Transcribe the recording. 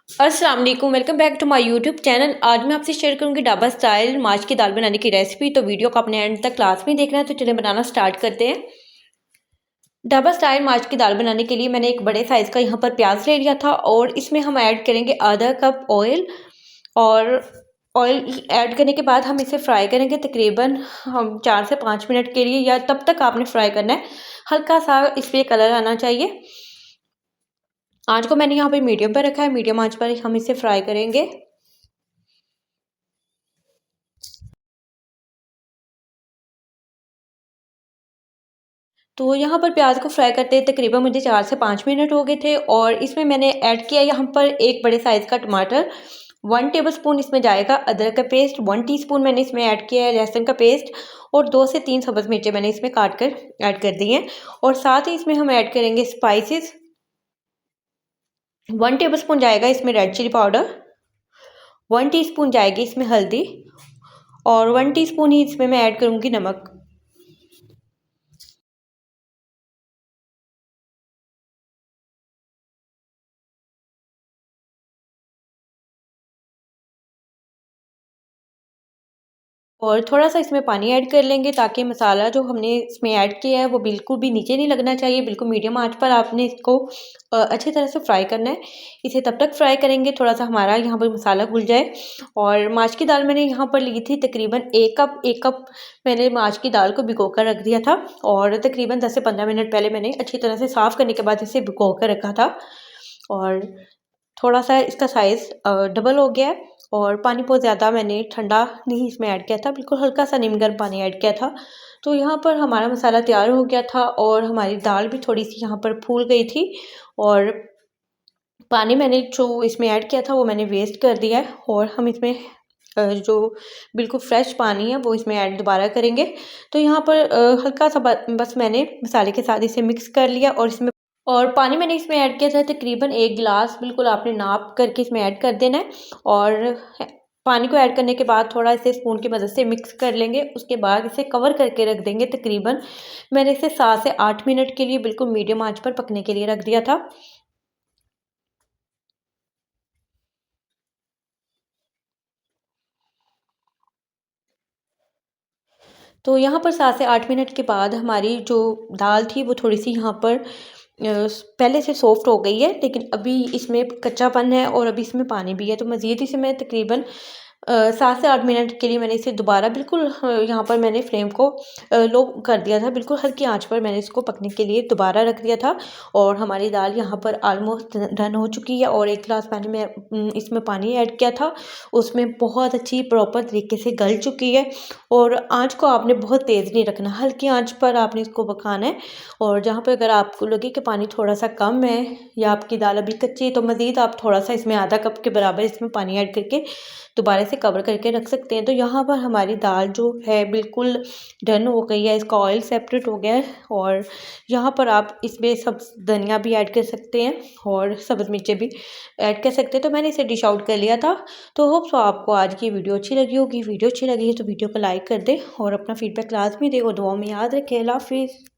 अस्सलाम वालेकुम, welcome back to my YouTube channel. आज मैं आपसे शेयर करूंगी ढाबा स्टाइल माश की दाल बनाने की रेसिपी। तो वीडियो को अपने एंड तक क्लास में देखना है। तो चलिए बनाना स्टार्ट करते हैं। ढाबा स्टाइल माश की दाल बनाने के लिए मैंने एक बड़े साइज़ का यहाँ पर प्याज ले लिया था और इसमें हम ऐड करेंगे आधा कप ऑयल। और ऑयल ऐड करने के बाद हम इसे फ्राई करेंगे तकरीबन हम 4 से 5 मिनट के लिए, या तब तक आपने फ्राई करना है हल्का सा इस पर कलर आना चाहिए। आंच को मैंने यहाँ पे मीडियम पर रखा है, मीडियम आंच पर हम इसे फ्राई करेंगे। तो यहाँ पर प्याज को फ्राई करते तकरीबन मुझे 4 से 5 मिनट हो गए थे और इसमें मैंने ऐड किया यहाँ पर एक बड़े साइज़ का टमाटर। 1 टेबलस्पून इसमें जाएगा अदरक का पेस्ट, 1 टीस्पून मैंने इसमें ऐड किया है लहसुन का पेस्ट और 2 से 3 सब्ज़ मिर्चें मैंने इसमें काट कर ऐड कर दी हैं। और साथ ही इसमें हम ऐड करेंगे स्पाइसेस। 1 टेबलस्पून जाएगा इसमें रेड चिली पाउडर, 1 टीस्पून जाएगी इसमें हल्दी और 1 टीस्पून ही इसमें मैं ऐड करूँगी नमक। और थोड़ा-सा इसमें पानी ऐड कर लेंगे ताकि मसाला जो हमने इसमें ऐड किया है वो बिल्कुल भी नीचे नहीं लगना चाहिए। बिल्कुल मीडियम आँच पर आपने इसको अच्छी तरह से फ्राई करना है। इसे तब तक फ्राई करेंगे थोड़ा-सा हमारा यहाँ पर मसाला घुल जाए। और माश की दाल मैंने यहाँ पर ली थी तकरीबन 1 कप मैंने माश की दाल को भिगो कर रख दिया था और तकरीबन 10 से 15 मिनट पहले मैंने अच्छी तरह से साफ़ करने के बाद इसे भिगो कर रखा था। और थोड़ा-सा इसका साइज़ डबल हो गया है और पानी बहुत ज़्यादा मैंने ठंडा नहीं इसमें ऐड किया था, बिल्कुल हल्का-सा नीम गर्म पानी ऐड किया था। तो यहाँ पर हमारा मसाला तैयार हो गया था और हमारी दाल भी थोड़ी-सी यहाँ पर फूल गई थी। और पानी मैंने जो इसमें ऐड किया था वो मैंने वेस्ट कर दिया है और हम इसमें जो बिल्कुल फ्रेश पानी है वो इसमें ऐड दोबारा करेंगे। तो यहाँ पर हल्का-सा बस मैंने मसाले के साथ इसे मिक्स कर लिया और इसमें और पानी मैंने इसमें ऐड किया था तकरीबन 1 गिलास, बिल्कुल आपने नाप करके इसमें ऐड कर देना है। और पानी को ऐड करने के बाद थोड़ा इसे स्पून की मदद से मिक्स कर लेंगे। उसके बाद इसे कवर करके रख देंगे तकरीबन मैंने इसे 7 से 8 मिनट के लिए बिल्कुल मीडियम आँच पर पकने के लिए रख दिया था। तो यहाँ पर 7 से 8 मिनट के बाद हमारी जो दाल थी वो थोड़ी-सी यहाँ पर पहले से सॉफ्ट हो गई है, लेकिन अभी इसमें कच्चापन है और अभी इसमें पानी भी है। तो मज़ीद इसे मैं तकरीबन 7 से 8 मिनट के लिए मैंने इसे दोबारा बिल्कुल यहाँ पर मैंने फ्लेम को लो कर दिया था। बिल्कुल हल्की आँच पर मैंने इसको पकने के लिए दोबारा रख दिया था और हमारी दाल यहाँ पर ऑलमोस्ट डन हो चुकी है। और 1 गिलास पानी में इसमें पानी ऐड किया था, उसमें बहुत अच्छी प्रॉपर तरीके से गल चुकी है। और आँच को आपने बहुत तेज़ नहीं रखना, हल्की आँच पर आपने इसको पकाना है। और जहाँ पे अगर आपको लगे कि पानी थोड़ा-सा कम है या आपकी दाल अभी कच्ची है तो मज़ीद आप थोड़ा-सा इसमें आधा कप के बराबर इसमें पानी ऐड करके दोबारा से कवर करके रख सकते हैं। तो यहाँ पर हमारी दाल जो है बिल्कुल डन हो गई है, इसका ऑयल सेपरेट हो गया है। और यहाँ पर आप इसमें सब धनिया भी ऐड कर सकते हैं और सब्ज़ मिर्चें भी ऐड कर सकते हैं। तो मैंने इसे डिश आउट कर लिया था। तो होप सो आपको आज की वीडियो अच्छी लगी होगी। वीडियो अच्छी लगी है तो वीडियो को लाइक कर दें और अपना फीडबैक लाज़मी दें और दुआओं में याद रखें। अल्लाह हाफ़िज़।